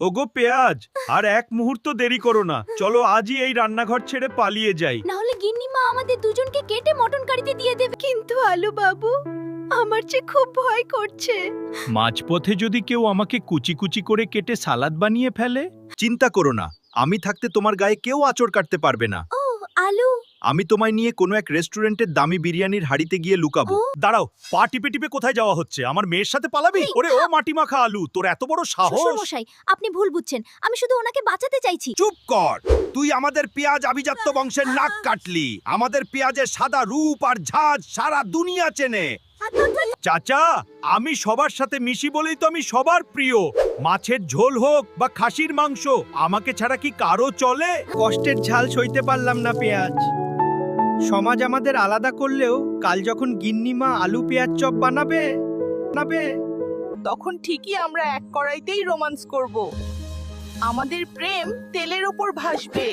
ওগো পেঁয়াজ, আর এক মুহূর্ত দেরি করো না, চলো আজই এই রান্নাঘর ছেড়ে পালিয়ে যাই। না হলে গিন্নিমা আমাদের দুজনকে কেটে মটন কারিতে দিয়ে দেবে। কিন্তু আলু বাবু, আমার যে খুব ভয় করছে। মাঝপথে যদি কেউ আমাকে কুচি কুচি করে কেটে সালাদ বানিয়ে ফেলে? চিন্তা করো না, আমি থাকতে তোমার গায়ে কেউ আঁচড় কাটতে পারবে না। ও আলু, আমি তোমায় নিয়ে কোনো এক রেস্টুরেন্টের দামি বিরিয়ানির হাড়িতে গিয়ে লুকাবো। দাঁড়াও, পা টিপে টিপে কোথায় যাওয়া হচ্ছে? আমার মেয়ের সাথে পালাবি? ওরে ও মাটি মাখা আলু, তোর এত বড় সাহস! শ্বশুর মশাই, আপনি ভুল বুঝছেন, আমি শুধু ওনাকে বাঁচাতে চাইছি। চুপ কর! তুই আমাদের পেঁয়াজ আভিজাত্য বংশের নাক কাটলি। আমাদের পেঁয়াজের সাদা রূপ আর ঝাঁজ সারা দুনিয়া চেনে। চাচা, আমি সবার সাথে মিশি বলেই তো আমি সবার প্রিয়। মাছের ঝোল হোক বা খাসির মাংস, আমাকে ছাড়া কি কারো চলে? কষ্টের ঝাল সইতে পারলাম না পেঁয়াজ। সমাজ আমাদের আলাদা করলেও কাল যখন গিন্নিমা আলু পেঁয়াজ চপ বানাবে তখন ঠিকই আমরা এক কড়াইতেই রোমান্স করব। আমাদের প্রেম তেলের ওপর ভাসবে।